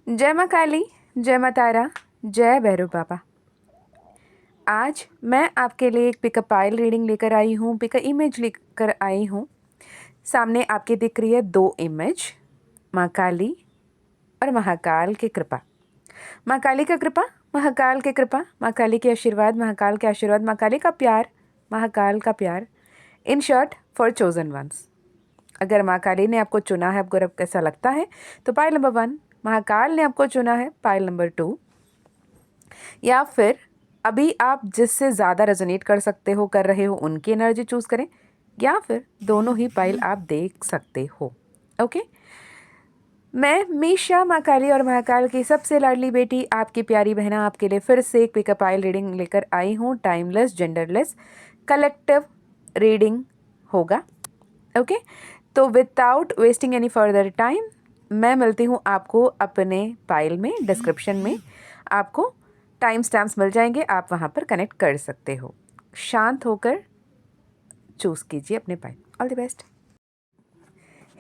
जय माँ काली, जय माँ तारा, जय भैरव बाबा। आज मैं आपके लिए एक पिकअप पाइल रीडिंग लेकर आई हूँ, पिकअप इमेज लेकर आई हूँ। सामने आपके दिख रही है दो इमेज, माँ काली और महाकाल की कृपा। माँ काली का कृपा, महाकाल की कृपा, माँ काली के आशीर्वाद, महाकाल के आशीर्वाद, माँ काली का प्यार, महाकाल का प्यार। In short, for chosen ones. अगर माँ काली ने आपको चुना है, आपको कैसा लगता है, तो पाइल नंबर 1। महाकाल ने आपको चुना है, पाइल नंबर 2। या फिर अभी आप जिससे ज़्यादा रेजोनेट कर सकते हो, कर रहे हो, उनकी एनर्जी चूज़ करें, या फिर दोनों ही पाइल आप देख सकते हो। ओके, मैं मीशा, माँ काली और महाकाल की सबसे लाडली बेटी, आपकी प्यारी बहना, आपके लिए फिर से एक पिकअप पाइल रीडिंग लेकर आई हूँ। टाइमलेस, जेंडरलेस, कलेक्टिव रीडिंग होगा। ओके, तो without wasting any further time मैं मिलती हूँ आपको अपने पाइल में। डिस्क्रिप्शन में आपको टाइम स्टैम्प्स मिल जाएंगे, आप वहाँ पर कनेक्ट कर सकते हो। शांत होकर चूज़ कीजिए अपने pile. All the best.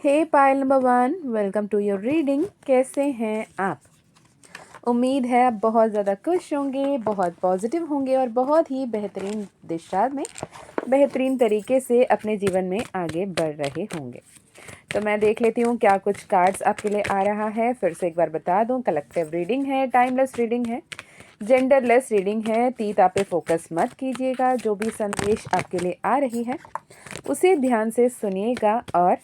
Hey pile number 1, welcome to your reading. कैसे हैं आप? उम्मीद है आप बहुत ज़्यादा खुश होंगे, बहुत पॉजिटिव होंगे और बहुत ही बेहतरीन दिशा में, बेहतरीन तरीके से अपने जीवन में आगे बढ़ रहे होंगे। तो मैं देख लेती हूँ क्या कुछ कार्ड्स आपके लिए आ रहा है। फिर से एक बार बता दूँ, कलेक्टिव रीडिंग है, टाइमलेस रीडिंग है, जेंडरलेस रीडिंग है। तीता पे फोकस मत कीजिएगा। जो भी संदेश आपके लिए आ रही है उसे ध्यान से सुनिएगा, और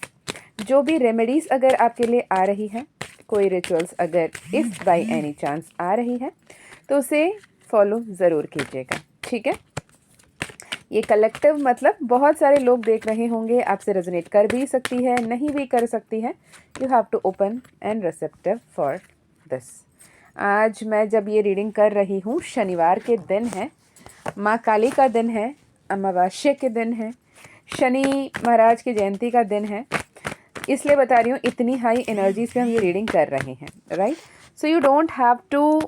जो भी रेमेडीज़ अगर आपके लिए आ रही है, कोई रिचुअल्स अगर इफ़ बाय एनी चांस आ रही है, तो उसे फॉलो ज़रूर कीजिएगा। ठीक है, ये कलेक्टिव मतलब बहुत सारे लोग देख रहे होंगे, आपसे रेजोनेट कर भी सकती है, नहीं भी कर सकती है। You have to open and receptive for this. आज मैं जब ये रीडिंग कर रही हूँ, शनिवार के दिन है, माँ काली का दिन है, अमावस्या के दिन है, शनि महाराज की जयंती का दिन है, इसलिए बता रही हूँ इतनी हाई एनर्जी से हम ये रीडिंग कर रहे हैं। Right, so you don't have to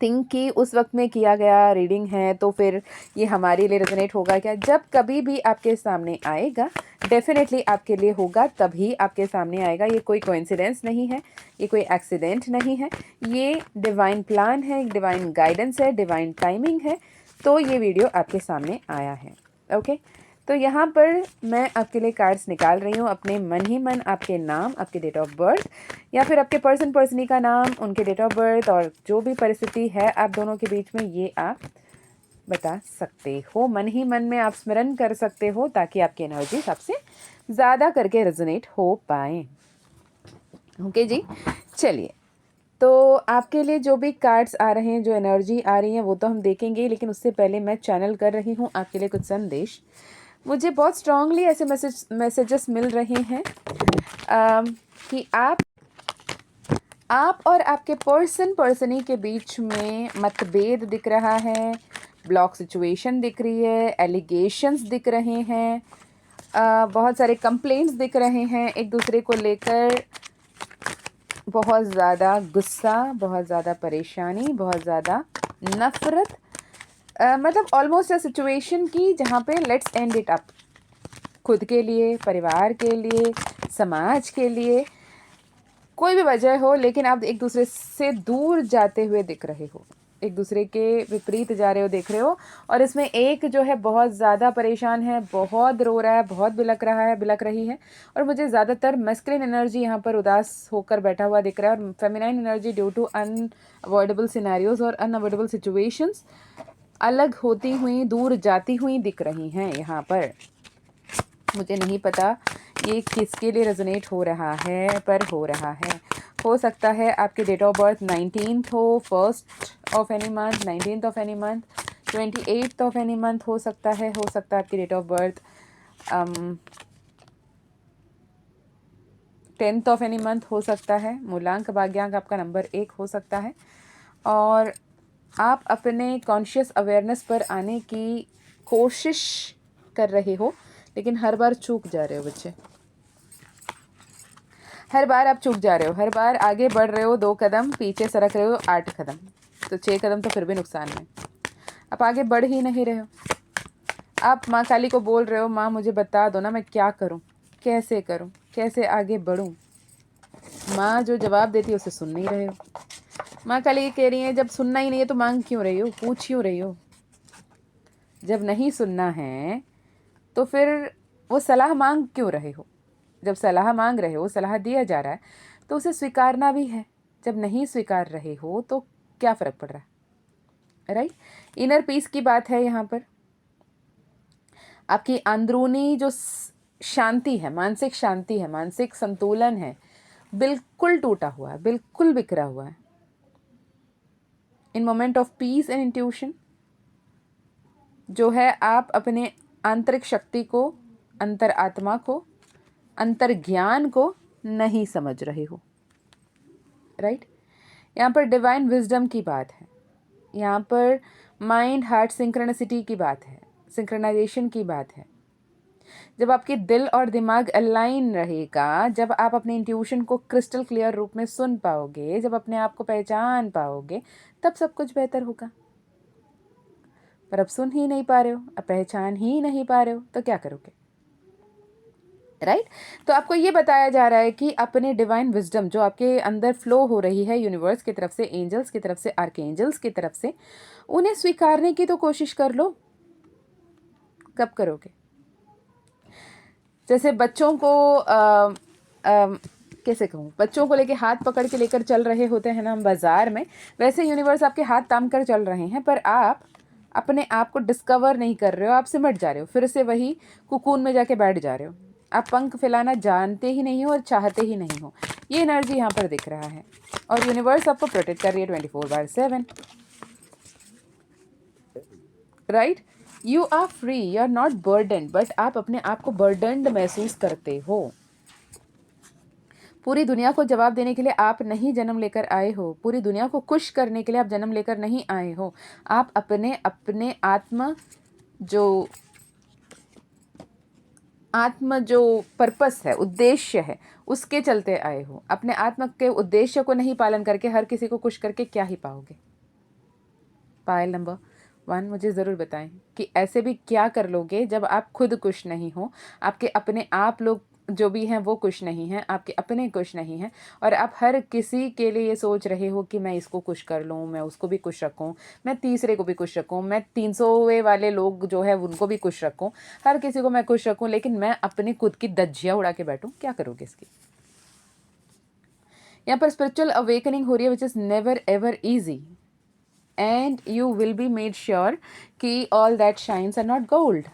think कि उस वक्त में किया गया रीडिंग है तो फिर ये हमारे लिए रेजोनेट होगा क्या। जब कभी भी आपके सामने आएगा, डेफिनेटली आपके लिए होगा, तभी आपके सामने आएगा। ये कोई कोइंसिडेंस नहीं है, ये कोई एक्सीडेंट नहीं है, ये डिवाइन प्लान है, डिवाइन गाइडेंस है, डिवाइन टाइमिंग है। तो ये वीडियो आपके सामने आया है। ओके, तो यहाँ पर मैं आपके लिए कार्ड्स निकाल रही हूँ। अपने मन ही मन आपके नाम, आपके डेट ऑफ बर्थ, या फिर आपके पर्सनी का नाम, उनके डेट ऑफ बर्थ, और जो भी परिस्थिति है आप दोनों के बीच में, ये आप बता सकते हो। मन ही मन में आप स्मरण कर सकते हो, ताकि आपकी एनर्जी सबसे ज़्यादा करके रेजोनेट हो पाए। ओके जी, चलिए, तो आपके लिए जो भी कार्ड्स आ रहे हैं, जो एनर्जी आ रही है, वो तो हम देखेंगे, लेकिन उससे पहले मैं चैनल कर रही हूँ आपके लिए कुछ संदेश। मुझे बहुत स्ट्रांगली ऐसे मैसेजेस मिल रहे हैं कि आप और आपके पर्सनी के बीच में मतभेद दिख रहा है, ब्लॉक सिचुएशन दिख रही है, एलिगेशंस दिख रहे हैं, बहुत सारे कंप्लेंट्स दिख रहे हैं एक दूसरे को लेकर। बहुत ज़्यादा गुस्सा, बहुत ज़्यादा परेशानी, बहुत ज़्यादा नफ़रत, मतलब ऑलमोस्ट अ सिचुएशन की जहाँ पे लेट्स एंड इट अप। खुद के लिए, परिवार के लिए, समाज के लिए, कोई भी वजह हो, लेकिन आप एक दूसरे से दूर जाते हुए दिख रहे हो, एक दूसरे के विपरीत जा रहे हो, देख रहे हो। और इसमें एक जो है बहुत ज़्यादा परेशान है, बहुत रो रहा है, बहुत बिलक रहा है, बिलक रही है। और मुझे ज़्यादातर मैस्कुलिन एनर्जी यहाँ पर उदास होकर बैठा हुआ दिख रहा है, और feminine energy due to unavoidable scenarios और अनअवॉइडेबल सिचुएशंस अलग होती हुई, दूर जाती हुई दिख रही हैं यहाँ पर। मुझे नहीं पता ये किसके लिए रेजोनेट हो रहा है, पर हो रहा है। हो सकता है आपके डेट ऑफ बर्थ 19th हो, 1st of any month, 19th of any month, 28th of any month हो सकता है। हो सकता है आपकी date of birth 10th of any month हो सकता है। मूलांक भाग्यांक आपका नंबर 1 हो सकता है, और आप अपने कॉन्शियस अवेयरनेस पर आने की कोशिश कर रहे हो, लेकिन हर बार चूक जा रहे हो बच्चे। हर बार आप चूक जा रहे हो, हर बार आगे बढ़ रहे हो 2 कदम, पीछे सरक रहे हो 8 कदम, तो 6 कदम तो फिर भी नुकसान में। आप आगे बढ़ ही नहीं रहे हो। आप माँ काली को बोल रहे हो, माँ मुझे बता दो ना, मैं क्या करूँ, कैसे करूँ, कैसे आगे बढ़ूँ। माँ जो जवाब देती है उसे सुन नहीं रहे हो। माँ कल ये कह रही है, जब सुनना ही नहीं है तो मांग क्यों रही हो, पूछ क्यों रही हो? जब नहीं सुनना है तो फिर वो सलाह मांग क्यों रहे हो? जब सलाह मांग रहे हो, सलाह दिया जा रहा है तो उसे स्वीकारना भी है। जब नहीं स्वीकार रहे हो तो क्या फ़र्क पड़ रहा है, राइट? इनर पीस की बात है यहाँ पर। आपकी अंदरूनी जो शांति है, मानसिक शांति है, मानसिक संतुलन है, बिल्कुल टूटा हुआ है, बिल्कुल बिखरा हुआ है। In moment of peace and intuition जो है, आप अपने आंतरिक शक्ति को, अंतर आत्मा को, अंतर ज्ञान को नहीं समझ रहे हो, राइट? यहाँ पर डिवाइन विजडम की बात है, यहाँ पर माइंड हार्ट सिंक्रोनिसिटी की बात है, सिंक्रोनाइजेशन की बात है। जब आपके दिल और दिमाग अलाइन रहेगा, जब आप अपने इंट्यूशन को क्रिस्टल क्लियर रूप में सुन पाओगे, जब अपने आप को पहचान पाओगे, तब सब कुछ बेहतर होगा। पर अब सुन ही नहीं पा रहे हो, अब पहचान ही नहीं पा रहे हो, तो क्या करोगे, राइट? तो आपको ये बताया जा रहा है कि अपने डिवाइन विजडम जो आपके अंदर फ्लो हो रही है यूनिवर्स की तरफ से, एंजल्स की तरफ से, आर्कएंजल्स की तरफ से, उन्हें स्वीकारने की तो कोशिश कर लो। कब करोगे? जैसे बच्चों को कैसे कहूँ, बच्चों को लेके हाथ पकड़ के लेकर चल रहे होते हैं ना हम बाजार में, वैसे यूनिवर्स आपके हाथ थाम कर चल रहे हैं, पर आप अपने आप को डिस्कवर नहीं कर रहे हो, आप सिमट जा रहे हो, फिर से वही कुकून में जाके बैठ जा रहे हो। आप पंख फैलाना जानते ही नहीं हो और चाहते ही नहीं हो। ये एनर्जी यहाँ पर दिख रहा है और यूनिवर्स आपको प्रोटेक्ट कर रही है 24/7, right? You are free, you are not burdened, but आप अपने आप को बर्डन्ड महसूस करते हो। पूरी दुनिया को जवाब देने के लिए आप नहीं जन्म लेकर आए हो, पूरी दुनिया को खुश करने के लिए आप जन्म लेकर नहीं आए हो। आप अपने अपने आत्म जो पर्पस है, उद्देश्य है, उसके चलते आए हो। अपने आत्मा के उद्देश्य को नहीं पालन करके हर किसी को खुश करके क्या ही पाओगे? पायल नंबर 1 मुझे ज़रूर बताएं कि ऐसे भी क्या कर लोगे जब आप खुद खुश नहीं हो, आपके अपने आप लोग जो भी हैं वो खुश नहीं हैं, आपके अपने खुश नहीं हैं, और आप हर किसी के लिए ये सोच रहे हो कि मैं इसको खुश कर लूँ, मैं उसको भी खुश रखूँ, मैं तीसरे को भी खुश रखूँ, मैं 300वें वाले लोग जो है उनको भी खुश रखूँ, हर किसी को मैं खुश रखूँ, लेकिन मैं अपनी खुद की धज्जियाँ उड़ा के बैठूँ। क्या करोगे इसकी? यहाँ पर स्पिरिचुअल अवेकनिंग हो रही है, which is never ever easy, and you will be made sure कि all that shines are not gold।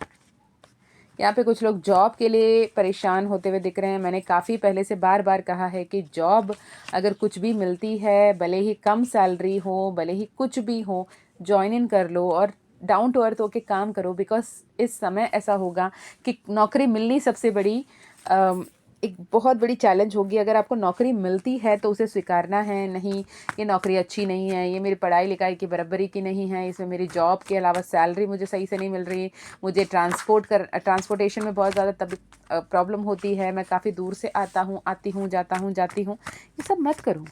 यहाँ पे कुछ लोग जॉब के लिए परेशान होते हुए दिख रहे हैं। मैंने काफ़ी पहले से बार बार कहा है कि जॉब अगर कुछ भी मिलती है, भले ही कम सैलरी हो, भले ही कुछ भी हो, ज्वाइन इन कर लो और डाउन टू अर्थ होके काम करो, बिकॉज इस समय ऐसा होगा कि नौकरी मिलनी सबसे बड़ी एक बहुत बड़ी चैलेंज होगी। अगर आपको नौकरी मिलती है तो उसे स्वीकारना है, नहीं ये नौकरी अच्छी नहीं है, ये मेरी पढ़ाई लिखाई की बराबरी की नहीं है, इसमें मेरी जॉब के अलावा सैलरी मुझे सही से नहीं मिल रही, मुझे ट्रांसपोर्टेशन में बहुत ज़्यादा तब प्रॉब्लम होती है, मैं काफ़ी दूर से आता हूँ, आती हूँ, जाती हूँ, ये सब मत करो,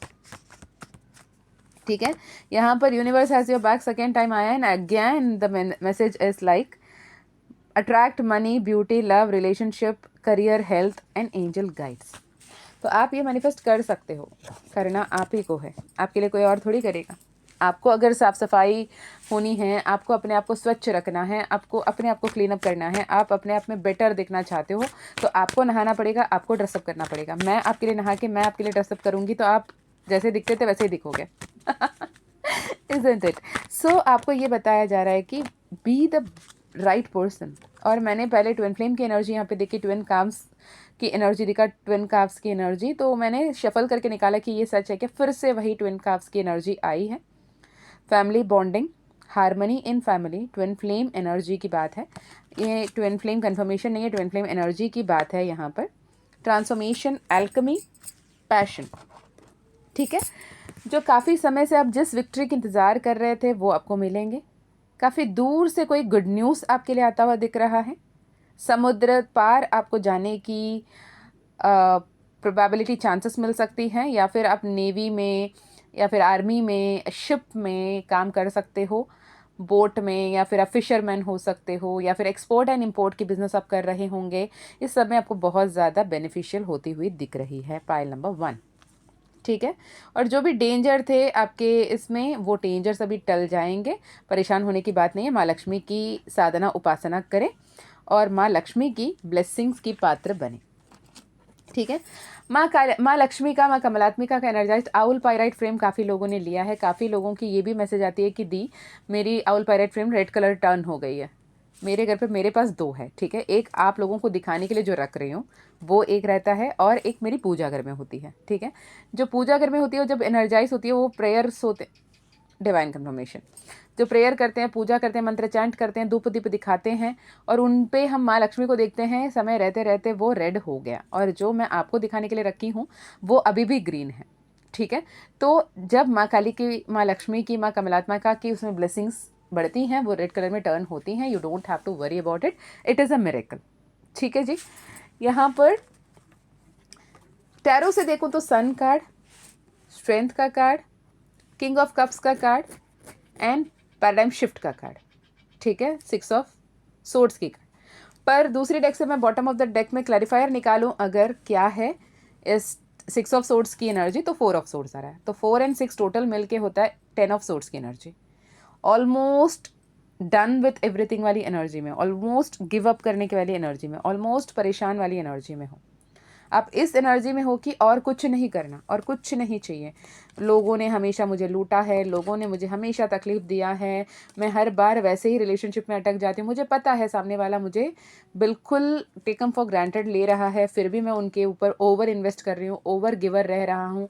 ठीक है? यहाँ पर universe has your bag second time आया है, and again the message is like attract money, beauty, love, relationship, career, health and angel guides. तो आप ये मैनिफेस्ट कर सकते हो, करना आप ही को है, आपके लिए कोई और थोड़ी करेगा। आपको अगर साफ़ सफाई होनी है, आपको अपने आप को स्वच्छ रखना है, आपको अपने आप को क्लीन अप करना है, आप अपने आप में बेटर दिखना चाहते हो, तो आपको नहाना पड़ेगा, आपको ड्रेसअप करना पड़ेगा। मैं आपके लिए नहा के मैं आपके लिए ड्रेसअप करूँगी तो आप जैसे दिखते थे वैसे ही दिखोगे। Isn't it? So आपको ये बताया जा रहा है कि बी द राइट पर्सन। और मैंने पहले ट्विन फ्लेम की एनर्जी यहाँ पे देखी, ट्विन काव्स की एनर्जी दिखा, ट्विन काव्स की एनर्जी, तो मैंने शफल करके निकाला कि ये सच है कि फिर से वही ट्विन काव्स की एनर्जी आई है। Family bonding, harmony in family, twin flame energy की बात है। ये ट्विन फ्लेम कन्फर्मेशन नहीं है, ट्विन फ्लेम एनर्जी की बात है यहाँ पर। ट्रांसफॉर्मेशन, एल्कमी, पैशन, ठीक है? जो काफ़ी समय से आप जिस विक्ट्री की इंतज़ार कर रहे थे वो आपको मिलेंगे। काफ़ी दूर से कोई गुड न्यूज़ आपके लिए आता हुआ दिख रहा है। समुद्र पार आपको जाने की प्रोबेबिलिटी, चांसेस मिल सकती हैं, या फिर आप नेवी में या फिर आर्मी में, शिप में काम कर सकते हो, बोट में, या फिर आप फिशरमैन हो सकते हो, या फिर एक्सपोर्ट एंड इंपोर्ट की बिज़नेस आप कर रहे होंगे। इस सब में आपको बहुत ज़्यादा बेनिफिशियल होती हुई दिख रही है। पाइल नंबर 1, ठीक है। और जो भी डेंजर थे आपके इसमें, वो डेंजर सभी टल जाएंगे। परेशान होने की बात नहीं है। माँ लक्ष्मी की साधना उपासना करें और माँ लक्ष्मी की ब्लेसिंग्स की पात्र बने, ठीक है। माँ लक्ष्मी का, माँ कमलात्मिका का एनर्जाइज्ड आउल पायराइट फ्रेम काफ़ी लोगों ने लिया है। काफ़ी लोगों की ये भी मैसेज आती है कि दी मेरी owl pyrite frame red colour turn हो गई है। मेरे घर पे मेरे पास 2 है, ठीक है। एक आप लोगों को दिखाने के लिए जो रख रही हूँ वो एक रहता है, और एक मेरी पूजा घर में होती है, ठीक है। जो पूजा घर में होती है, जब एनर्जाइज होती है, वो प्रेयर्स होते, डिवाइन कन्फर्मेशन, जो प्रेयर करते हैं, पूजा करते हैं, मंत्र चैंट करते हैं, धूप दीप दिखाते हैं, और उन पे हम माँ लक्ष्मी को देखते हैं, समय रहते रहते वो रेड हो गया। और जो मैं आपको दिखाने के लिए रखी हूँ वो अभी भी ग्रीन है, ठीक है। तो जब माँ काली की, माँ लक्ष्मी की, माँ कमलात्मिका की उसमें ब्लेसिंग्स बढ़ती हैं, वो रेड कलर में टर्न होती हैं। You don't have to worry about it, it is a miracle, ठीक है जी। यहाँ पर टैरो से देखूँ तो सन कार्ड, स्ट्रेंथ का कार्ड, किंग ऑफ कप्स का कार्ड एंड पैराडाइम शिफ्ट का कार्ड, ठीक है। 6 ऑफ सोर्ड्स की कार्ड। पर दूसरी डेक से मैं बॉटम ऑफ द डेक में क्लैरिफायर निकालूं अगर क्या है इस 6 ऑफ सोर्ड्स की एनर्जी, तो 4 ऑफ सोर्ड्स आ रहा है। तो 4 एंड 6 टोटल मिलके होता है 10 ऑफ सोर्ड्स की energy. Almost done with everything वाली एनर्जी में, ऑलमोस्ट गिव अप करने की वाली एनर्जी में, ऑलमोस्ट परेशान वाली एनर्जी में हो। आप इस एनर्जी में हो कि और कुछ नहीं करना और कुछ नहीं चाहिए। लोगों ने हमेशा मुझे लूटा है, लोगों ने मुझे हमेशा तकलीफ दिया है, मैं हर बार वैसे ही रिलेशनशिप में अटक जाती हूँ। मुझे पता है सामने वाला मुझे बिल्कुल टेकन फॉर ग्रांटेड ले रहा है, फिर भी मैं उनके ऊपर ओवर इन्वेस्ट कर रही हूँ, ओवर गिवर रह रहा हूँ।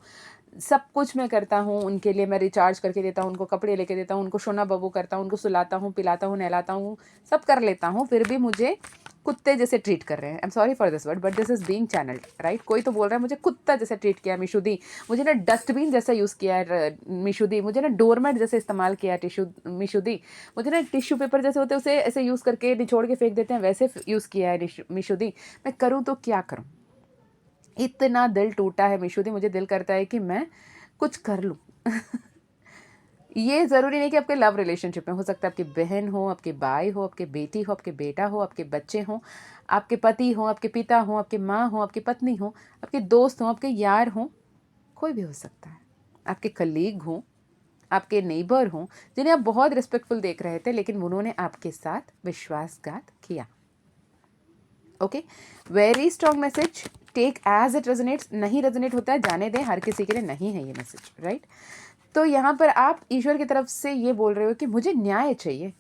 सब कुछ मैं करता हूँ उनके लिए, मैं रिचार्ज करके देता हूँ, उनको कपड़े लेके देता हूँ, उनको सोना बबू करता हूँ, उनको सुलाता हूँ, पिलाता हूँ, नहलाता हूँ, सब कर लेता हूँ, फिर भी मुझे कुत्ते जैसे ट्रीट कर रहे हैं। I am sorry for this word but this is being channelled, right. कोई तो बोल रहा है मुझे कुत्ता जैसे ट्रीट किया मिशुदी, मुझे ना डस्टबिन जैसा यूज़ किया है मिशुदी, मुझे ना डोरमेट जैसे इस्तेमाल किया है मिशुदी, मुझे ना टिश्यू पेपर जैसे होते हैं उसे ऐसे यूज़ करके निचोड़ के फेंक देते हैं, वैसे यूज़ किया है मिशुदी। मैं करूँ तो क्या करूँ, इतना दिल टूटा है मिशुदी, मुझे दिल करता है कि मैं कुछ कर लूँ। ये ज़रूरी नहीं कि आपके लव रिलेशनशिप में, हो सकता है आपकी बहन हो, आपके भाई हो, आपके बेटी हो, आपके बेटा हो, आपके बच्चे हों, आपके पति हो, आपके पिता हो, आपकी माँ हो, आपकी पत्नी हो, आपके दोस्त हों, आपके यार हों, कोई भी हो सकता है। आपके कलीग हों, आपके नेबर हों, जिन्हें आप बहुत रिस्पेक्टफुल देख रहे थे लेकिन उन्होंने आपके साथ विश्वासघात किया। Okay, very strong message, take as it resonates. नहीं रेजोनेट होता है, जाने दें, हर किसी के लिए नहीं है ये मैसेज, राइट। तो यहाँ पर आप ईश्वर की तरफ से ये बोल रहे हो कि मुझे न्याय चाहिए।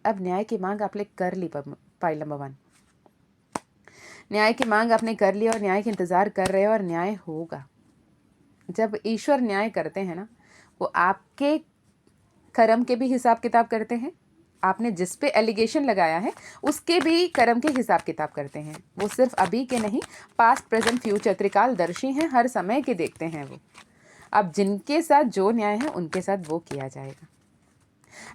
अब न्याय की मांग आपने कर ली, पाइल नंबर 1, न्याय की मांग आपने कर ली और न्याय के इंतज़ार कर रहे हो, और न्याय होगा। जब ईश्वर न्याय करते हैं ना, वो आपके कर्म के भी हिसाब किताब करते हैं, आपने जिस पे एलिगेशन लगाया है उसके भी कर्म के हिसाब किताब करते हैं। वो सिर्फ अभी के नहीं, पास्ट प्रेजेंट फ्यूचर त्रिकालदर्शी हैं, हर समय के देखते हैं वो। अब जिनके साथ जो न्याय है उनके साथ वो किया जाएगा।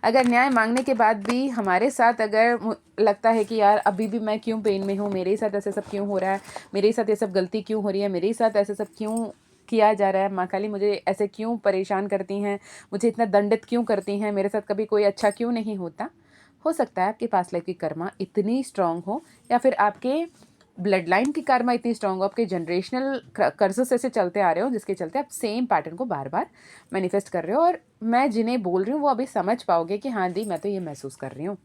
अगर न्याय मांगने के बाद भी हमारे साथ अगर लगता है कि यार अभी भी मैं क्यों पेन में हूँ, मेरे ही साथ ऐसे सब क्यों हो रहा है, मेरे ही साथ ये सब गलती क्यों हो रही है, मेरे ही साथ ऐसे सब क्यों किया जा रहा है, माँ काली मुझे ऐसे क्यों परेशान करती हैं, मुझे इतना दंडित क्यों करती हैं, मेरे साथ कभी कोई अच्छा क्यों नहीं होता। हो सकता है आपकी पास्ट लाइफ की कर्मा इतनी स्ट्रांग हो, या फिर आपके ब्लड लाइन की कर्मा इतनी स्ट्रांग हो, आपके जनरेशनल कर्जेस ऐसे चलते आ रहे हो जिसके चलते आप सेम पैटर्न को बार बार मैनिफेस्ट कर रहे हो। और मैं जिन्हें बोल रही हूँ वो अभी समझ पाओगे कि हाँ दी, मैं तो ये महसूस कर रही हूँ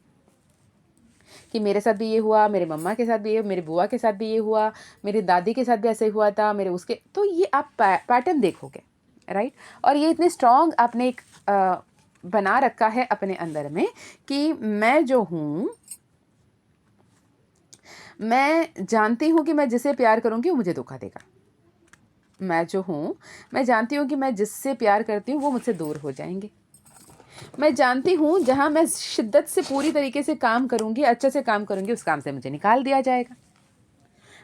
कि मेरे साथ भी ये हुआ, मेरे मम्मा के साथ भी ये, मेरे बुआ के साथ भी ये हुआ, मेरी दादी के साथ भी ऐसे हुआ था, मेरे उसके, तो ये आप पैटर्न देखोगे, राइट। और ये इतने स्ट्रांग आपने एक बना रखा है अपने अंदर में कि मैं जो हूँ, मैं जानती हूँ कि मैं जिसे प्यार करूँगी वो मुझे धोखा देगा। मैं जो हूँ, मैं जानती हूँ कि मैं जिससे प्यार करती हूँ वो मुझसे दूर हो जाएंगे। मैं जानती हूँ जहाँ मैं शिद्दत से पूरी तरीके से काम करूँगी, अच्छे से काम करूँगी, उस काम से मुझे निकाल दिया जाएगा।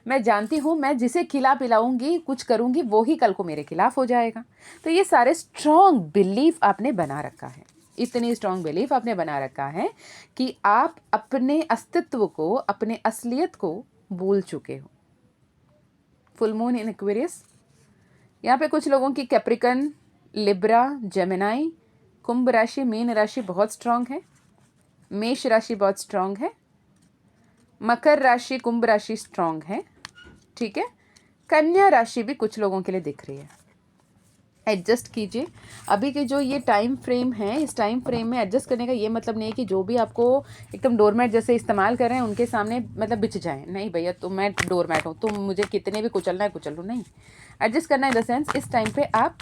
मैं जानती हूँ मैं जिसे खिला पिलाऊंगी, कुछ करूँगी, वो ही कल को मेरे खिलाफ हो जाएगा। तो ये सारे स्ट्रॉन्ग बिलीफ आपने बना रखा है, इतनी स्ट्रॉन्ग बिलीफ आपने बना रखा है कि आप अपने अस्तित्व को, अपने असलियत को भूल चुके हो। फुल मून इन एक्वेरियस, यहाँ पे कुछ लोगों की कैप्रिकन, लिब्रा, जेमिनाई, कुंभ राशि, मीन राशि बहुत स्ट्रांग है, मेष राशि बहुत स्ट्रांग है, मकर राशि, कुंभ राशि स्ट्रांग है, ठीक है। कन्या राशि भी कुछ लोगों के लिए दिख रही है। एडजस्ट कीजिए। अभी के जो ये टाइम फ्रेम है, इस टाइम फ्रेम में एडजस्ट करने का ये मतलब नहीं है कि जो भी आपको एकदम डोरमैट जैसे इस्तेमाल कर रहे हैं उनके सामने मतलब बिछ जाएं। नहीं भैया, तो मैं डोरमैट हूँ, तुम मुझे कितने भी कुचलना है कुचल लो, नहीं। एडजस्ट करना इन द सेंस, इस टाइम पे आप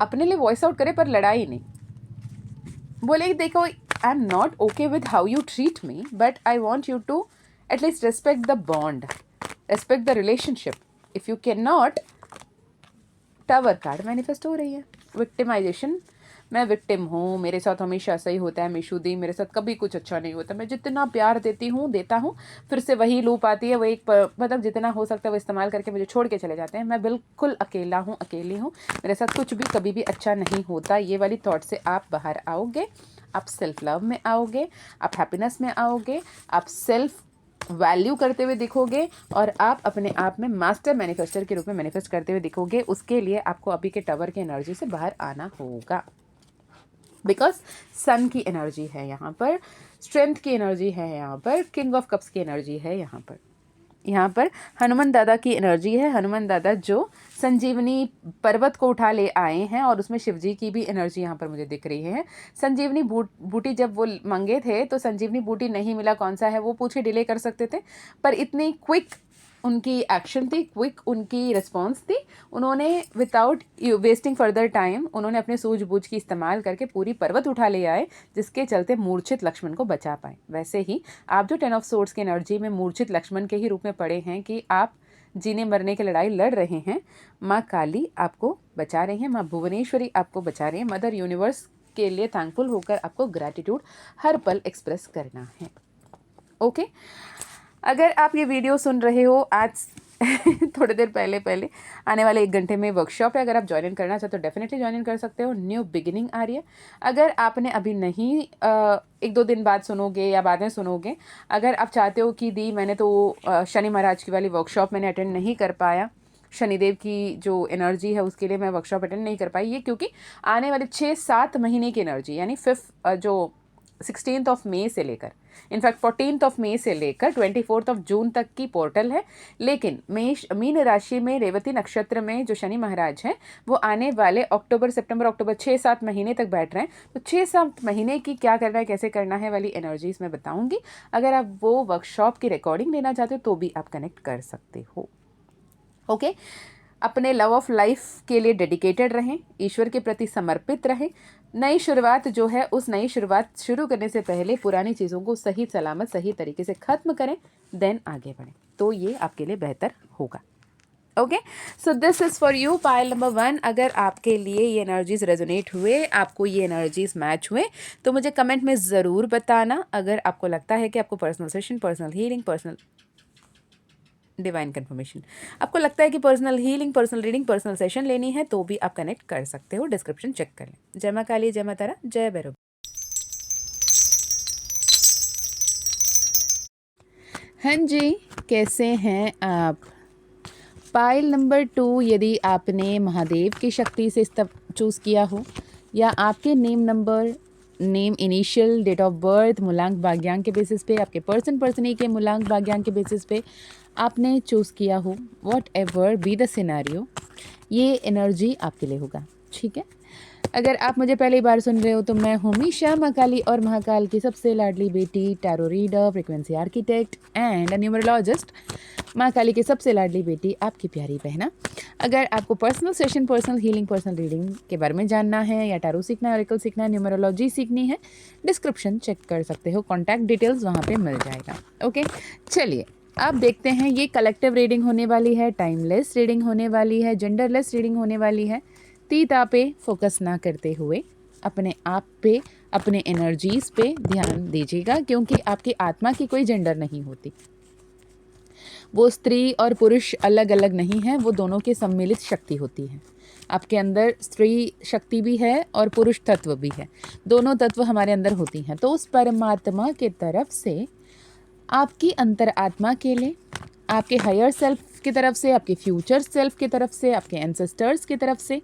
अपने लिए वॉइस आउट करें, पर लड़ाई नहीं। बोले देखो, I am not okay with how you treat me, but I want you to at least respect the bond, respect the relationship. If you can not, tower card manifest हो रही है। विक्टिमाइजेशन, मैं विक्टिम हूँ, मेरे साथ हमेशा ऐसा ही होता है मिशुदी, मेरे साथ कभी कुछ अच्छा नहीं होता, मैं जितना प्यार देता हूँ फिर से वही लूप आती है, वो एक मतलब जितना हो सकता है वो इस्तेमाल करके मुझे छोड़ के चले जाते हैं। मैं बिल्कुल अकेला हूँ, अकेली हूँ, मेरे साथ कुछ भी कभी भी अच्छा नहीं होता। ये वाली थॉट से आप बाहर आओगे, आप सेल्फ लव में आओगे, आप हैप्पीनेस में आओगे, आप सेल्फ वैल्यू करते हुए दिखोगे, और आप अपने आप में मास्टर मैनिफेस्टर के रूप में मैनिफेस्ट करते हुए दिखोगे। उसके लिए आपको अभी के टावर की एनर्जी से बाहर आना होगा, बिकॉज सन की एनर्जी है यहाँ पर, स्ट्रेंथ की एनर्जी है यहाँ पर, किंग ऑफ कप्स की एनर्जी है यहाँ पर। यहाँ पर हनुमान दादा की एनर्जी है। हनुमान दादा जो संजीवनी पर्वत को उठा ले आए हैं, और उसमें शिव जी की भी एनर्जी यहाँ पर मुझे दिख रही है। संजीवनी बूटी जब वो मंगे थे तो संजीवनी बूटी नहीं मिला, कौन सा है वो पूछ के डिले कर सकते थे, पर इतनी क्विक उनकी एक्शन थी, क्विक उनकी रिस्पॉन्स थी। उन्होंने विदाउट वेस्टिंग फर्दर टाइम उन्होंने अपने सूझबूझ की इस्तेमाल करके पूरी पर्वत उठा ले आए, जिसके चलते मूर्छित लक्ष्मण को बचा पाए। वैसे ही आप जो 10 ऑफ सोर्ड्स की एनर्जी में मूर्छित लक्ष्मण के ही रूप में पड़े हैं कि आप जीने मरने की लड़ाई लड़ रहे हैं, माँ काली आपको बचा रही हैं, माँ भुवनेश्वरी आपको बचा रही हैं। मदर यूनिवर्स के लिए थैंकफुल होकर आपको ग्रैटिट्यूड हर पल एक्सप्रेस करना है। ओके, अगर आप ये वीडियो सुन रहे हो आज थोड़ी देर पहले आने वाले 1 घंटे में वर्कशॉप है, अगर आप ज्वाइन करना चाहते हो डेफिनेटली ज्वाइन कर सकते हो। न्यू बिगिनिंग आ रही है। अगर आपने अभी नहीं 1-2 दिन बाद सुनोगे या बाद में सुनोगे, अगर आप चाहते हो कि दी मैंने तो शनि महाराज की वाली वर्कशॉप मैंने अटेंड नहीं कर पाया, शनिदेव की जो एनर्जी है उसके लिए मैं वर्कशॉप अटेंड नहीं कर पाई, ये क्योंकि आने वाले 6-7 महीने की एनर्जी, यानी 16 मई से लेकर इनफैक्ट 14 मई से लेकर 24 जून तक की पोर्टल है। लेकिन मीन राशि में रेवती नक्षत्र में जो शनि महाराज हैं वो आने वाले अक्टूबर 6-7 महीने तक बैठ रहे हैं। तो 6-7 महीने की क्या करना है, कैसे करना है वाली एनर्जीज मैं बताऊंगी। अगर आप वो वर्कशॉप की रिकॉर्डिंग लेना चाहते हो तो भी आप कनेक्ट कर सकते हो। ओके, अपने लव ऑफ लाइफ के लिए डेडिकेटेड रहें, ईश्वर के प्रति समर्पित रहें। नई शुरुआत जो है, उस नई शुरुआत शुरू करने से पहले पुरानी चीज़ों को सही सलामत सही तरीके से ख़त्म करें, देन आगे बढ़ें, तो ये आपके लिए बेहतर होगा। Okay, so this is for you pile number 1। अगर आपके लिए ये एनर्जीज रेजोनेट हुए, आपको ये एनर्जीज मैच हुए, तो मुझे कमेंट में ज़रूर बताना। अगर आपको लगता है कि आपको personal session, personal healing, personal divine confirmation, आपको लगता है कि personal healing, personal reading, personal session लेनी है, तो भी आप कनेक्ट कर सकते हो। डिस्क्रिप्शन चेक कर लें। जय माँ काली, जय माँ तारा, जय भैरव। हाँ जी, कैसे हैं आप? पाइल नंबर 2, यदि आपने महादेव की शक्ति से चूज़ किया हो, या आपके name number, name initial, date of birth, मूलांक भाग्यांक के बेसिस पे, आपके पर्सनी के मूलांक भाग्यांक के बेसिस पे आपने चूज़ किया हो, what ever be the scenario, ये एनर्जी आपके लिए होगा। ठीक है, अगर आप मुझे पहली बार सुन रहे हो तो मैं हूँ मीशा, माँ काली और महाकाल की सबसे Ladli Beti, tarot reader, frequency architect and numerologist. माँ काली की सबसे लाडली बेटी, आपकी प्यारी बहना। अगर आपको personal session, personal healing, personal reading के बारे में जानना है, या टैरो सीखना है, ऑरेकल सीखना है, न्यूमरोलॉजी सीखनी है, डिस्क्रिप्शन चेक कर सकते हो, कॉन्टैक्ट डिटेल्स वहाँ पे मिल जाएगा। ओके, चलिए अब देखते हैं। ये कलेक्टिव रीडिंग होने वाली है, टाइमलेस रीडिंग होने वाली है, जेंडरलेस रीडिंग होने वाली है। तीता पे फोकस ना करते हुए अपने आप पे, अपने एनर्जीज पे ध्यान दीजिएगा, क्योंकि आपकी आत्मा की कोई जेंडर नहीं होती। वो स्त्री और पुरुष अलग अलग नहीं है, वो दोनों की सम्मिलित शक्ति होती है। आपके अंदर स्त्री शक्ति भी है और पुरुष तत्व भी है, दोनों तत्व हमारे अंदर होती हैं। तो उस परमात्मा के तरफ से आपकी अंतरात्मा के लिए, आपके हायर सेल्फ की तरफ से, आपके फ्यूचर सेल्फ की तरफ से, आपके एंसेस्टर्स की तरफ से,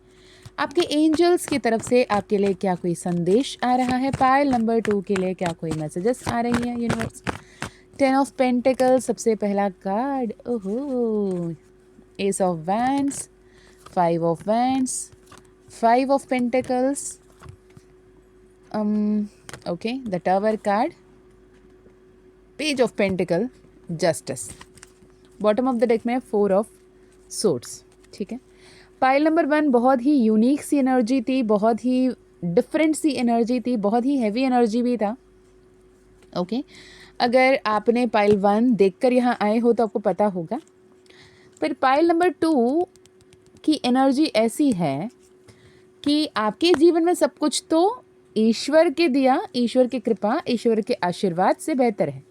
आपके एंजल्स की तरफ से आपके लिए क्या कोई संदेश आ रहा है? पाइल नंबर 2 के लिए क्या कोई मैसेजेस आ रही है यूनिवर्स? 10 ऑफ पेंटिकल सबसे पहला कार्ड। ओहो, Ace of Wands, Five of Wands, Five of Pentacles, okay, the Tower card, Page of Pentacle, Justice. Bottom of the deck में 4 ऑफ सोर्ड्स, ठीक है। पाइल नंबर 1 बहुत ही यूनिक सी energy थी, बहुत ही different सी energy थी, बहुत ही हैवी एनर्जी भी था, ओके। अगर आपने पाइल 1 देखकर यहाँ आए हो तो आपको पता होगा। फिर पाइल नंबर 2 की एनर्जी ऐसी है कि आपके जीवन में सब कुछ तो ईश्वर के दिया, ईश्वर की कृपा, ईश्वर के आशीर्वाद से बेहतर है।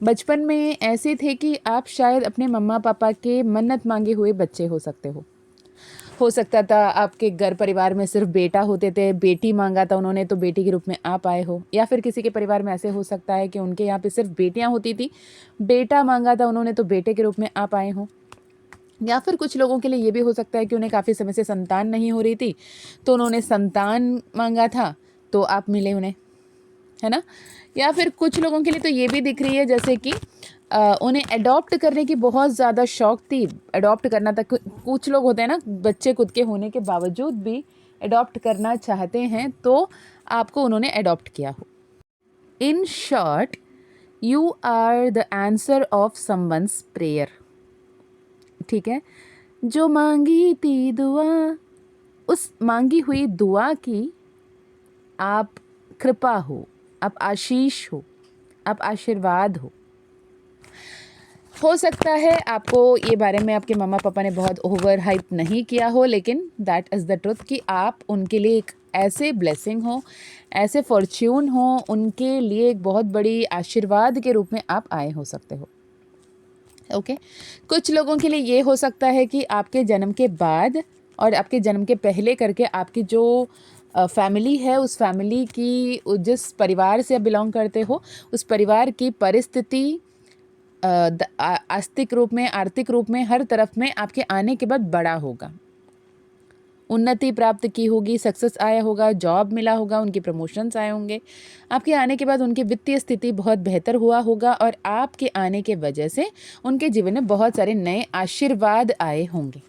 बचपन में ऐसे थे कि आप शायद अपने मम्मा पापा के मन्नत मांगे हुए बच्चे हो सकते हो सकता था आपके घर परिवार में सिर्फ बेटा होते थे, बेटी मांगा था उन्होंने तो बेटी के रूप में आप आए हो, या फिर किसी के परिवार में ऐसे हो सकता है कि उनके यहाँ पे सिर्फ बेटियाँ होती थी, बेटा मांगा था उन्होंने तो बेटे के रूप में आप आए हो। या फिर कुछ लोगों के लिए ये भी हो सकता है कि उन्हें काफ़ी समय से संतान नहीं हो रही थी तो उन्होंने संतान मांगा था तो आप मिले उन्हें, है ना। या फिर कुछ लोगों के लिए तो ये भी दिख रही है जैसे कि उन्हें अडॉप्ट करने की बहुत ज़्यादा शौक थी, अडॉप्ट करना था। कुछ लोग होते हैं ना, बच्चे खुद के होने के बावजूद भी अडॉप्ट करना चाहते हैं, तो आपको उन्होंने अडॉप्ट किया हो। In short, you are the answer of someone's prayer, ठीक है। जो मांगी थी दुआ, उस मांगी हुई दुआ की आप कृपा हो, आप आशीष हो, आप आशीर्वाद हो सकता है आपको ये बारे में आपके मम्मा पापा ने बहुत ओवर हाइप नहीं किया हो, लेकिन दैट इज़ द ट्रुथ कि आप उनके लिए एक ऐसे ब्लेसिंग हो, ऐसे फॉर्च्यून हो, उनके लिए एक बहुत बड़ी आशीर्वाद के रूप में आप आए हो सकते हो, ओके। कुछ लोगों के लिए ये हो सकता है कि आपके जन्म के बाद और आपके जन्म के पहले करके आपकी जो फैमिली है, उस फैमिली की, जिस परिवार से आप बिलोंग करते हो, उस परिवार की परिस्थिति आस्तिक रूप में, आर्थिक रूप में, हर तरफ में आपके आने के बाद बड़ा होगा, उन्नति प्राप्त की होगी, सक्सेस आया होगा, जॉब मिला होगा, उनके प्रमोशंस आए होंगे, आपके आने के बाद उनकी वित्तीय स्थिति बहुत बेहतर हुआ होगा और आपके आने के वजह से उनके जीवन में बहुत सारे नए आशीर्वाद आए होंगे।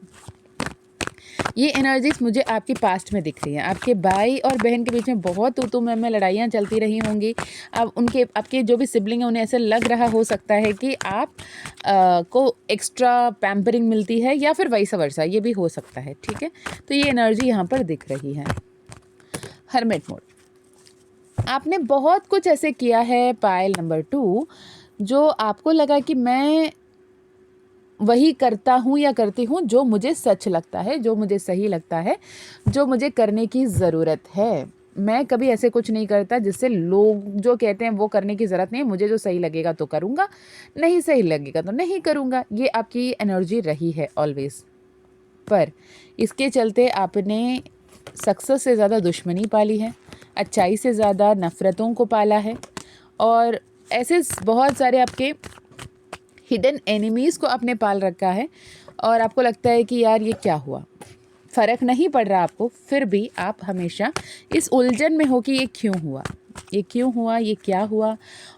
ये एनर्जीज मुझे आपके पास्ट में दिख रही हैं। आपके भाई और बहन के बीच में बहुत तू में लड़ाइयाँ चलती रही होंगी। अब उनके, आपके जो भी सिबलिंग हैं, उन्हें ऐसा लग रहा हो सकता है कि आप को एक्स्ट्रा पैम्परिंग मिलती है, या फिर वाइस वर्सा, ये भी हो सकता है, ठीक है। तो ये एनर्जी यहाँ पर दिख रही है। हर्मिट मोड, आपने बहुत कुछ ऐसे किया है पायल नंबर 2 जो आपको लगा कि मैं वही करता हूँ या करती हूँ जो मुझे सच लगता है, जो मुझे सही लगता है, जो मुझे करने की ज़रूरत है। मैं कभी ऐसे कुछ नहीं करता जिससे लोग जो कहते हैं वो करने की ज़रूरत नहीं है, मुझे जो सही लगेगा तो करूँगा, नहीं सही लगेगा तो नहीं करूँगा। ये आपकी एनर्जी रही है ऑलवेज़, पर इसके चलते आपने सक्सेस से ज़्यादा दुश्मनी पाली है, अच्छाई से ज़्यादा नफ़रतों को पाला है, और ऐसे बहुत सारे आपके हिडन एनिमीज़ को आपने पाल रखा है। और आपको लगता है कि यार ये क्या हुआ, फ़र्क नहीं पड़ रहा आपको, फिर भी आप हमेशा इस उलझन में हो कि ये क्यों हुआ, ये क्यों हुआ, ये क्या हुआ।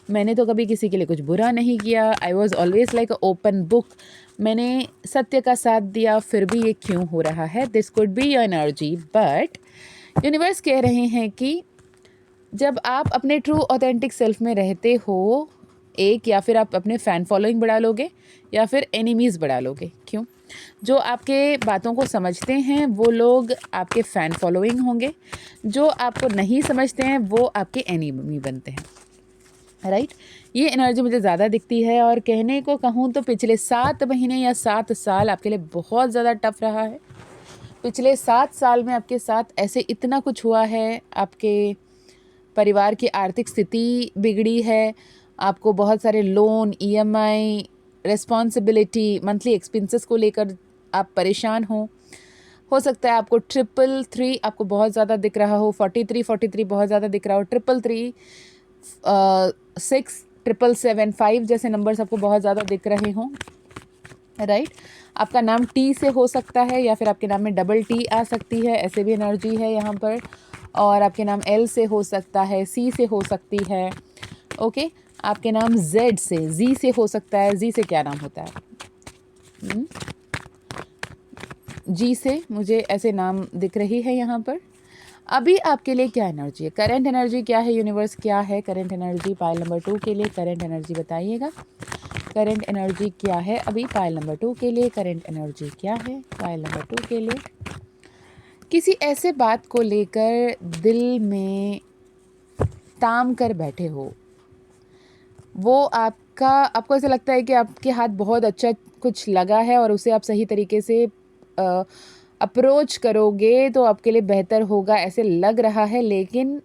मैंने तो कभी किसी के लिए कुछ बुरा नहीं किया, I was always like a open book, मैंने सत्य का साथ दिया, फिर भी ये क्यों हो रहा है। This could be your energy, but universe कह रहे हैं कि जब आप अपने ट्रू ऑथेंटिक सेल्फ में रहते हो, एक, या फिर आप अपने फ़ैन फॉलोइंग बढ़ा लोगे या फिर एनिमीज़ बढ़ा लोगे। क्यों? जो आपके बातों को समझते हैं वो लोग आपके फ़ैन फॉलोइंग होंगे, जो आपको नहीं समझते हैं वो आपके एनिमी बनते हैं, राइट। ये एनर्जी मुझे ज़्यादा दिखती है, और कहने को कहूँ तो पिछले 7 महीने या 7 साल आपके लिए बहुत ज़्यादा टफ रहा है। पिछले 7 साल में आपके साथ ऐसे इतना कुछ हुआ है, आपके परिवार की आर्थिक स्थिति बिगड़ी है, आपको बहुत सारे loan, EMI, responsibility, monthly expenses को लेकर आप परेशान हो सकता है आपको 333 आपको बहुत ज़्यादा दिख रहा हो, 43 बहुत ज़्यादा दिख रहा हो, 333, 6, 777, 5 जैसे नंबर्स आपको बहुत ज़्यादा दिख रहे हों, राइट। आपका नाम टी से हो सकता है, या फिर आपके नाम में डबल टी आ सकती है, ऐसे भी एनर्जी है यहाँ पर। और आपके नाम एल से हो सकता है, सी से हो सकती है, ओके। आपके नाम जेड से, जी से हो सकता है। जी से क्या नाम होता है? जी से मुझे ऐसे नाम दिख रही है यहाँ पर। अभी आपके लिए क्या एनर्जी है, करंट एनर्जी क्या है, यूनिवर्स क्या है करंट एनर्जी पाइल नंबर 2 के लिए, करंट एनर्जी बताइएगा। करंट एनर्जी क्या है अभी पाइल नंबर 2 के लिए, करंट एनर्जी क्या है पाइल नंबर 2 के लिए। किसी ऐसे बात को लेकर दिल में ताम कर बैठे हो, वो आपको ऐसा लगता है कि आपके हाथ बहुत अच्छा कुछ लगा है और उसे आप सही तरीके से अप्रोच करोगे तो आपके लिए बेहतर होगा ऐसे लग रहा है, लेकिन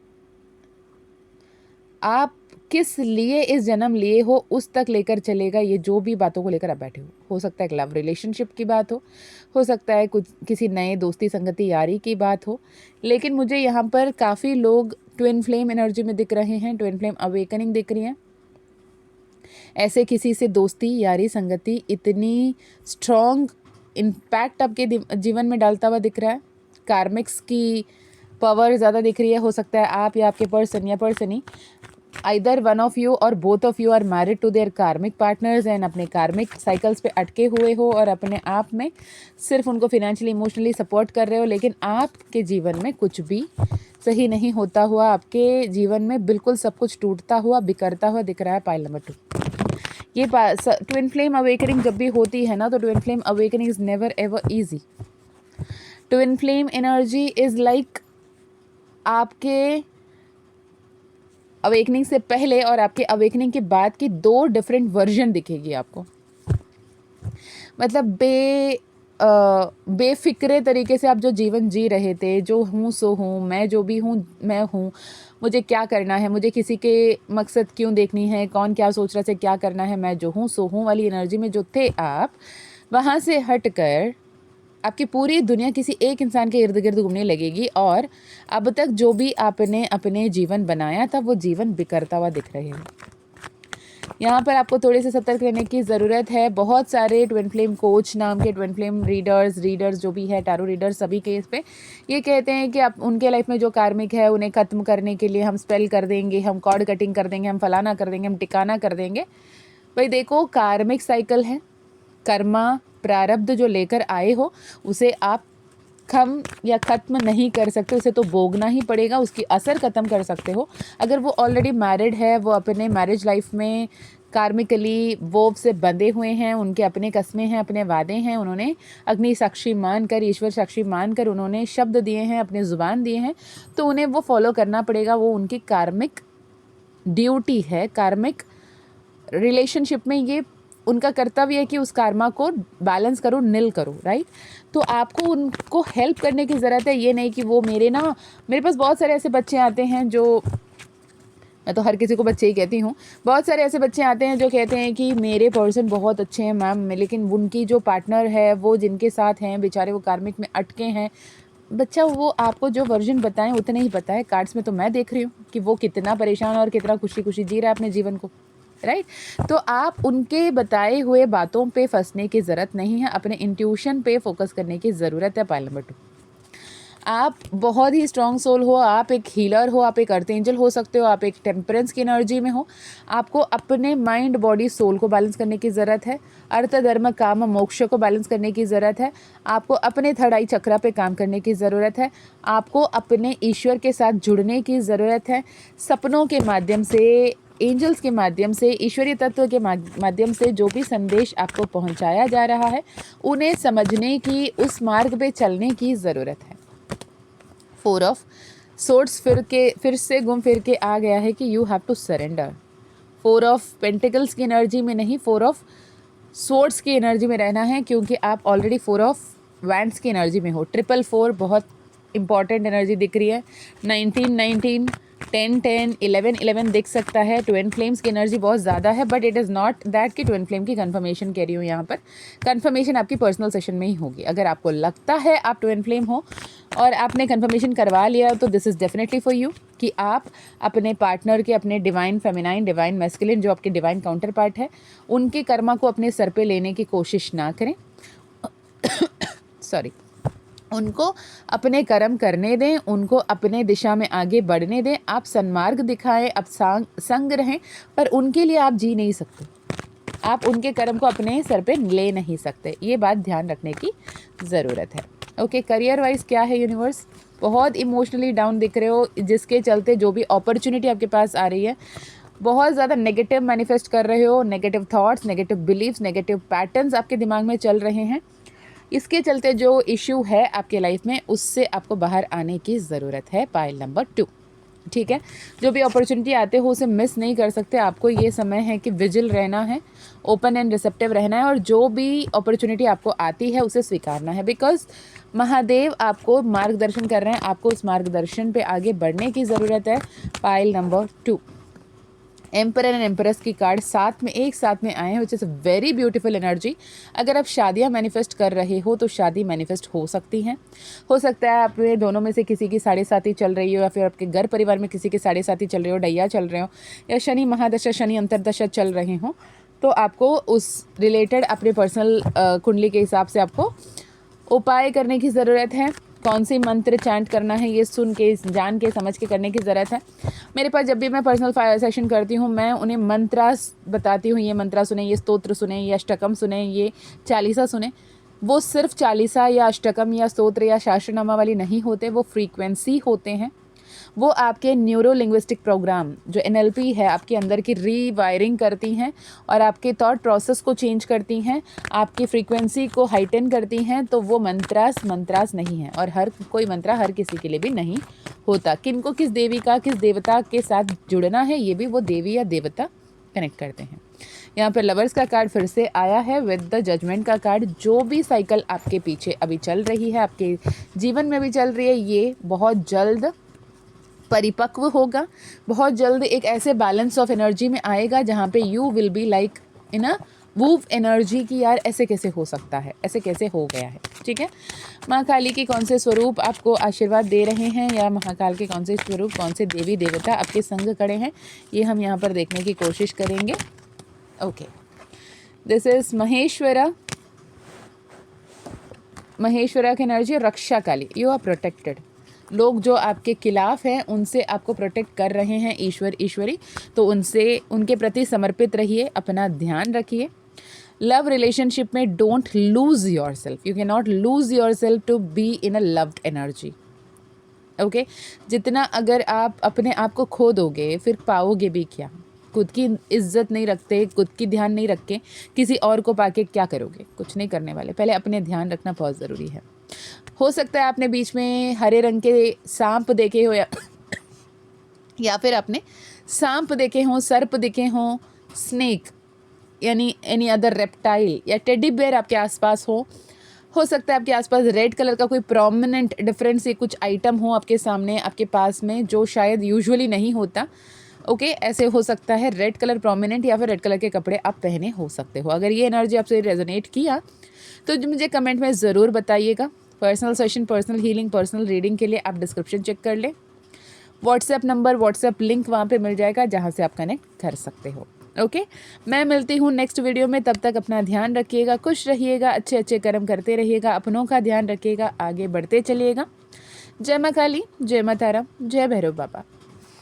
आप किस लिए इस जन्म लिए हो उस तक लेकर चलेगा ये जो भी बातों को लेकर आप बैठे हो सकता है एक लव रिलेशनशिप की बात हो सकता है कुछ किसी नए दोस्ती संगति यारी की बात हो, लेकिन मुझे यहाँ पर काफ़ी लोग ट्विन फ्लेम एनर्जी में दिख रहे हैं, ट्विन फ्लेम अवेकनिंग दिख रही हैं। ऐसे किसी से दोस्ती यारी संगति इतनी स्ट्रॉन्ग इम्पैक्ट आपके जीवन में डालता हुआ दिख रहा है, कार्मिक्स की पावर ज़्यादा दिख रही है। हो सकता है आप या आपके पर्सन या पर्सनी आइदर वन ऑफ यू और both of you are married to their karmic partners and अपने कार्मिक साइकिल्स पे अटके हुए हो और अपने आप में सिर्फ उनको फिनेंशियली इमोशनली सपोर्ट कर रहे हो, लेकिन आपके जीवन में कुछ भी सही नहीं होता हुआ, आपके जीवन में बिल्कुल सब कुछ टूटता हुआ बिखरता हुआ दिख रहा है पाइल नंबर 2। ये ट्विन फ्लेम अवेकनिंग जब भी होती है ना, तो twin flame awakening is never ever easy. Twin flame energy is like आपके अवेकनिंग से पहले और आपके अवेकनिंग के बाद की दो डिफरेंट वर्जन दिखेगी आपको। मतलब बेफिक्रे तरीके से आप जो जीवन जी रहे थे, जो हूँ सो हूँ, मैं जो भी हूँ मैं हूँ, मुझे क्या करना है, मुझे किसी के मकसद क्यों देखनी है, कौन क्या सोच रहा है, क्या करना है, मैं जो हूँ सो हूँ वाली एनर्जी में जो थे आप, वहाँ से हट कर आपकी पूरी दुनिया किसी एक इंसान के इर्द गिर्द घूमने लगेगी और अब तक जो भी आपने अपने जीवन बनाया था वो जीवन बिखरता हुआ दिख रहे हैं। यहाँ पर आपको थोड़े से सतर्क रहने की ज़रूरत है। बहुत सारे ट्विन फ्लेम कोच नाम के ट्विन फ्लेम रीडर्स जो भी है, टैरो रीडर्स, सभी केस पे ये कहते हैं कि आप उनके लाइफ में जो कार्मिक है उन्हें ख़त्म करने के लिए हम स्पेल कर देंगे, हम कॉर्ड कटिंग कर देंगे, हम फलाना कर देंगे, हम टिकाना कर देंगे। भाई देखो, कार्मिक साइकिल है, कर्मा प्रारब्ध जो लेकर आए हो उसे आप कम या ख़त्म नहीं कर सकते, उसे तो भोगना ही पड़ेगा, उसकी असर ख़त्म कर सकते हो। अगर वो ऑलरेडी मैरिड है, वो अपने मैरिज लाइफ में कार्मिकली वो से बंधे हुए हैं, उनके अपने कस्में हैं, अपने वादे हैं, उन्होंने अग्नि साक्षी मानकर, ईश्वर साक्षी मानकर उन्होंने शब्द दिए हैं, अपने ज़ुबान दिए हैं, तो उन्हें वो फॉलो करना पड़ेगा। वो उनकी कार्मिक ड्यूटी है। कार्मिक रिलेशनशिप में ये उनका कर्तव्य है कि उस कर्मा को बैलेंस करो, नील करो, राइट। तो आपको उनको हेल्प करने की ज़रूरत है। ये नहीं कि वो मेरे पास बहुत सारे ऐसे बच्चे आते हैं जो, मैं तो हर किसी को बच्चे ही कहती हूँ, बहुत सारे ऐसे बच्चे आते हैं जो कहते हैं कि मेरे पर्सन बहुत अच्छे हैं मैम, लेकिन उनकी जो पार्टनर है वो जिनके साथ हैं बेचारे वो कार्मिक में अटके हैं। बच्चा, वो आपको जो वर्जन बताएं उतने ही पता है। कार्ड्स में तो मैं देख रही हूँ कि वो कितना परेशान और कितना खुशी खुशी जी रहा है अपने जीवन को, राइट। तो आप उनके बताए हुए बातों पे फंसने की ज़रूरत नहीं है, अपने इंट्यूशन पे फोकस करने की ज़रूरत है। पाइल नंबर 2, आप बहुत ही स्ट्रॉन्ग सोल हो, आप एक हीलर हो, आप एक अर्थ एंजल हो सकते हो, आप एक टेम्परेंस की एनर्जी में हो। आपको अपने माइंड बॉडी सोल को बैलेंस करने की ज़रूरत है। अर्थ धर्म काम मोक्ष को बैलेंस करने की ज़रूरत है। आपको अपने थर्ड आई चक्रा पे काम करने की ज़रूरत है। आपको अपने ईश्वर के साथ जुड़ने की ज़रूरत है। सपनों के माध्यम से, एंजल्स के माध्यम से, ईश्वरीय तत्व के माध्यम से जो भी संदेश आपको पहुंचाया जा रहा है उन्हें समझने की, उस मार्ग पे चलने की ज़रूरत है। 4 ऑफ सोर्ड्स फिर से घूम फिर के आ गया है कि you have to surrender. 4 of pentacles की एनर्जी में नहीं, 4 ऑफ सोर्ड्स की एनर्जी में रहना है, क्योंकि आप ऑलरेडी 4 ऑफ वैंड्स की एनर्जी में हो। 444 बहुत इंपॉर्टेंट एनर्जी दिख रही है। 19 10 10 11 11 दिख सकता है। ट्विन फ्लेम्स की एनर्जी बहुत ज़्यादा है, but it is not that कि ट्विन फ्लेम की कंफर्मेशन कह रही हूँ यहाँ पर। कंफर्मेशन आपकी पर्सनल सेशन में ही होगी। अगर आपको लगता है आप ट्विन फ्लेम हो और आपने कंफर्मेशन करवा लिया, तो this is definitely for you कि आप अपने पार्टनर के, अपने डिवाइन फेमिनाइन, डिवाइन मैस्कुलिन जो आपके डिवाइन काउंटर पार्ट है, उनके कर्मा को अपने सर पे लेने की कोशिश ना करें। सॉरी, उनको अपने कर्म करने दें, उनको अपने दिशा में आगे बढ़ने दें। आप सन्मार्ग दिखाएं, आप संग रहें, पर उनके लिए आप जी नहीं सकते। आप उनके कर्म को अपने सर पे ले नहीं सकते। ये बात ध्यान रखने की ज़रूरत है। ओके, करियर वाइज क्या है यूनिवर्स? बहुत इमोशनली डाउन दिख रहे हो, जिसके चलते जो भी अपॉर्चुनिटी आपके पास आ रही है बहुत ज़्यादा नेगेटिव मैनिफेस्ट कर रहे हो, negative thoughts, negative believes, negative patterns आपके दिमाग में चल रहे हैं। इसके चलते जो इश्यू है आपके लाइफ में उससे आपको बाहर आने की ज़रूरत है, पाइल नंबर 2। ठीक है, जो भी अपॉर्चुनिटी आते हो उसे मिस नहीं कर सकते। आपको ये समय है कि विजिल रहना है, ओपन एंड रिसेप्टिव रहना है, और जो भी अपॉर्चुनिटी आपको आती है उसे स्वीकारना है, बिकॉज महादेव आपको मार्गदर्शन कर रहे हैं। आपको उस मार्गदर्शन पे आगे बढ़ने की ज़रूरत है। पाइल नंबर 2, एम्परर एंड एम्परेस की कार्ड साथ में एक साथ में आए हैं, which is a very beautiful energy. अगर आप शादियां मैनिफेस्ट कर रहे हो तो शादी मैनिफेस्ट हो सकती हैं। हो सकता है आप में दोनों में से किसी की साढ़े साथी चल रही हो, या फिर आपके घर परिवार में किसी के साढ़े साथी चल रहे हो, डैया चल रहे हो, या शनि महादशा शनि अंतरदशा चल रहे हो, तो आपको उस रिलेटेड अपने पर्सनल कुंडली के हिसाब से आपको उपाय करने की ज़रूरत है। कौन सी मंत्र चैंट करना है ये सुन के, जान के, समझ के करने की ज़रूरत है। मेरे पास जब भी मैं पर्सनल सेशन करती हूँ मैं उन्हें मंत्रास बताती हूँ, ये मंत्रा सुने, ये स्तोत्र सुने, ये अष्टकम सुने, ये चालीसा सुने। वो सिर्फ चालीसा या अष्टकम या स्तोत्र या शास्त्रनामा वाली नहीं होते, वो फ्रीक्वेंसी होते हैं। वो आपके न्यूरो लिंग्विस्टिक प्रोग्राम जो NLP है आपके अंदर की रीवायरिंग करती हैं और आपके थॉट प्रोसेस को चेंज करती हैं, आपकी फ्रीक्वेंसी को हाइटन करती हैं। तो वो मंत्रास नहीं है, और हर कोई मंत्रा हर किसी के लिए भी नहीं होता। किनको किस देवी का किस देवता के साथ जुड़ना है ये भी वो देवी या देवता कनेक्ट करते हैं। यहाँ पर लवर्स का कार्ड फिर से आया है विद द जजमेंट का कार्ड। जो भी साइकिल आपके पीछे अभी चल रही है, आपके जीवन में भी चल रही है, ये बहुत जल्द परिपक्व होगा। बहुत जल्द एक ऐसे बैलेंस ऑफ एनर्जी में आएगा जहाँ पे you will be like in a wow energy की यार ऐसे कैसे हो सकता है, ऐसे कैसे हो गया है। ठीक है, माँ काली के कौन से स्वरूप आपको आशीर्वाद दे रहे हैं, या महाकाल के कौन से स्वरूप, कौन से देवी देवता आपके संग खड़े हैं, ये हम यहाँ पर देखने की कोशिश करेंगे। ओके, दिस इज महेश्वरा की energy. Raksha Kali, you are protected. लोग जो आपके खिलाफ हैं उनसे आपको प्रोटेक्ट कर रहे हैं ईश्वर ईश्वरी, तो उनसे उनके प्रति समर्पित रहिए, अपना ध्यान रखिए। लव रिलेशनशिप में don't lose yourself, you can not lose yourself to be in a loved energy. Okay, जितना अगर आप अपने आप को खो दोगे फिर पाओगे भी क्या। खुद की इज्जत नहीं रखते, खुद की ध्यान नहीं रख के किसी और को पाके क्या करोगे, कुछ नहीं करने वाले। पहले अपने ध्यान रखना बहुत ज़रूरी है। हो सकता है आपने बीच में हरे रंग के सांप देखे हो, या फिर आपने सांप देखे हों, सर्प दिखे हों, स्नेक यानी एनी अदर रेप्टाइल या टेडी बेयर आपके आसपास हो सकता है आपके आसपास रेड कलर का कोई प्रोमिनेंट डिफरेंट से कुछ आइटम हो आपके सामने, आपके पास में, जो शायद यूजुअली नहीं होता। ओके, ऐसे हो सकता है रेड कलर प्रोमिनेंट, या फिर रेड कलर के कपड़े आप पहने हो सकते हो। अगर ये एनर्जी आपसे रेजोनेट किया तो मुझे कमेंट में ज़रूर बताइएगा। Personal session, personal healing, personal reading के लिए आप डिस्क्रिप्शन चेक कर लें। व्हाट्सएप नंबर, व्हाट्सएप लिंक वहाँ पे मिल जाएगा जहाँ से आप कनेक्ट कर सकते हो। ओके, मैं मिलती हूँ नेक्स्ट वीडियो में। तब तक अपना ध्यान रखिएगा, खुश रहिएगा, अच्छे अच्छे कर्म करते रहिएगा, अपनों का ध्यान रखिएगा, आगे बढ़ते चलिएगा। जय माँ काली, जय माँ तारा, जय भैरव बाबा।